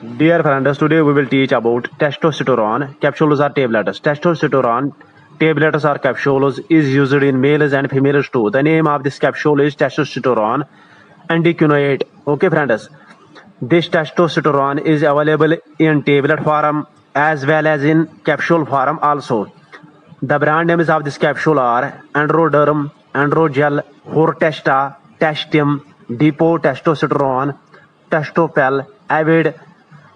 Dear friends, today we will teach about testosterone capsules or tablets. Testosterone tablets or capsules is used in males and females too. The name of this capsule is testosterone antiquinate. Okay, friends. This testosterone is available in tablet form as well as in capsule form also. The brand names of this capsule are Androderm, Androgel, Fortesta, Testim, Depot Testosterone, Testopel, Avid,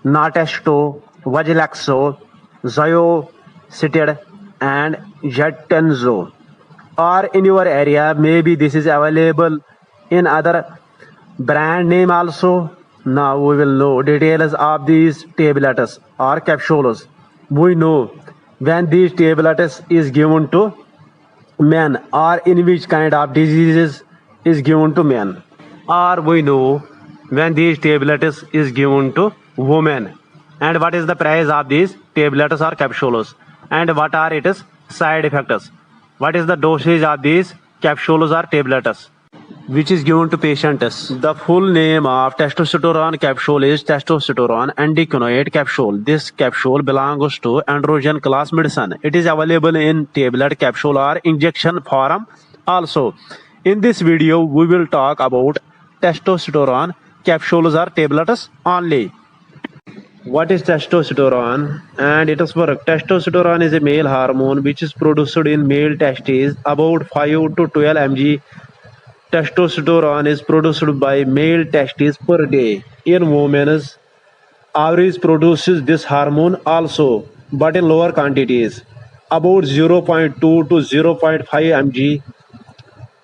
Natesto, Vagilaxo, Ziocitid, and Jetenzo. Or in your area, maybe this is available in other brand name also. Now we will know details of these tablets or capsules. We know when these tablets is given to men or in which kind of diseases is given to men, or we know when these tablets is given to women, and what is the price of these tablets or capsules, and what are its side effects, what is the dosage of these capsules or tablets which is given to patients. The full name of testosterone capsule is testosterone antiquinate capsule. This capsule belongs to androgen class medicine. It is available in tablet, capsule or injection form also. In this video, we will talk about testosterone capsules or tablets only. What is testosterone and its work? Testosterone is a male hormone which is produced in male testes. About 5 to 12 mg testosterone is produced by male testes per day. In women's average produces this hormone also, but in lower quantities. About 0.2 to 0.5 mg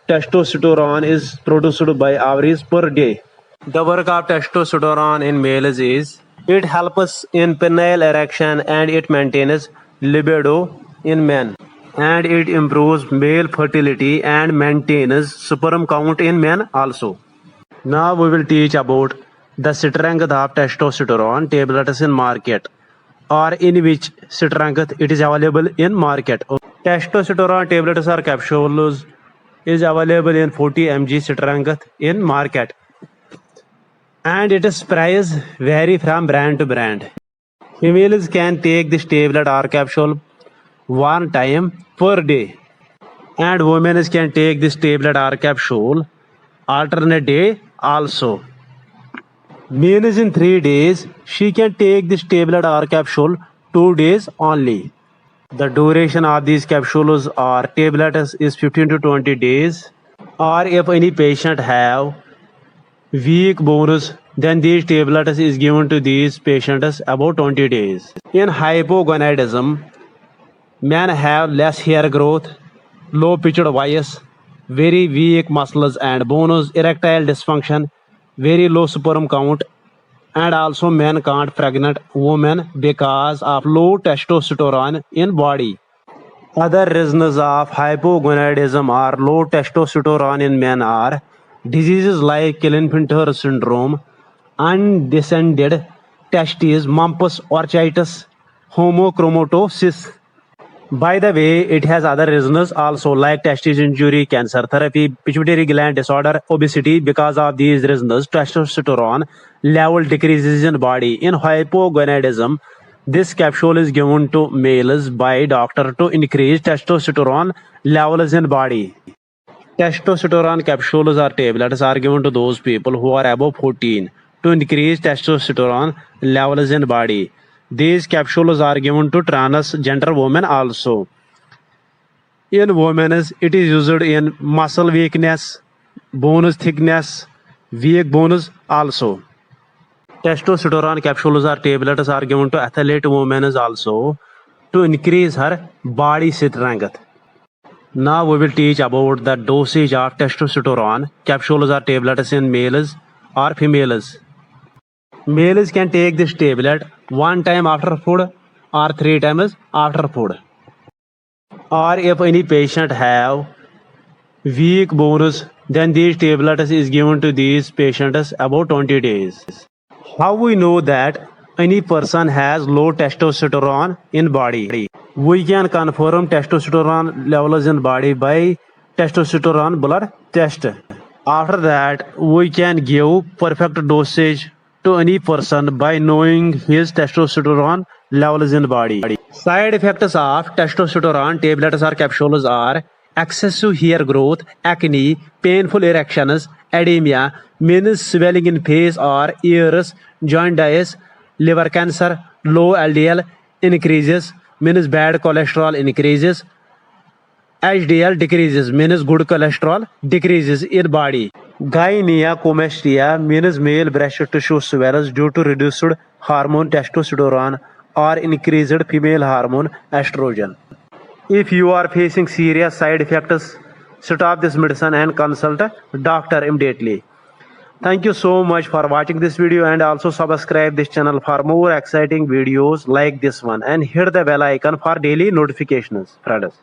testosterone is produced by average per day. The work of testosterone in males is it helps in penile erection and it maintains libido in men, and it improves male fertility and maintains sperm count in men also. Now we will teach about the strength of testosterone tablets in market, or in which strength it is available in market. Testosterone tablets or capsules is available in 40 mg strength in market, and its price vary from brand to brand. Females can take this tablet or capsule one time per day, and women can take this tablet or capsule alternate day also. Means in 3 days she can take this tablet or capsule 2 days only. The duration of these capsules or tablets is 15 to 20 days. Or if any patient have weak bones, then these tablets is given to these patients about 20 days. In hypogonadism, men have less hair growth, low pitched voice, very weak muscles and bones, erectile dysfunction, very low sperm count, and also men can't pregnant women because of low testosterone in body. Other reasons of hypogonadism or low testosterone in men are diseases like Klinefelter syndrome, undescended testes, mumps, orchitis, homochromatosis. By the way, it has other reasons also like testis injury, cancer therapy, pituitary gland disorder, obesity. Because of these reasons, testosterone level decreases in body. In hypogonadism, this capsule is given to males by doctor to increase testosterone levels in body. Testosterone capsules or tablets are given to those people who are above 14 to increase testosterone levels in body. These capsules are given to transgender women also. In women, it is used in muscle weakness, bones thickness, weak bones also. Testosterone capsules or tablets are given to athlete women also to increase her body strength. Now we will teach about the dosage of testosterone capsules or tablets in males or females. Males can take this tablet one time after food or 3 times after food. Or if any patient have weak bones, then these tablets is given to these patients about 20 days. How we know that any person has low testosterone in body? We can confirm testosterone levels in body by testosterone blood test. After that, we can give perfect dosage to any person by knowing his testosterone levels in body. Side effects of testosterone tablets or capsules are excessive hair growth, acne, painful erections, edema, means swelling in face or ears, jaundice, liver cancer, low LDL increases, means bad cholesterol increases, HDL decreases, means good cholesterol decreases in body. Gynecomastia means male breast tissue swells due to reduced hormone testosterone or increased female hormone estrogen. If you are facing serious side effects, stop this medicine and consult a doctor immediately. Thank you so much for watching this video, and also subscribe this channel for more exciting videos like this one, and hit the bell icon for daily notifications, friends.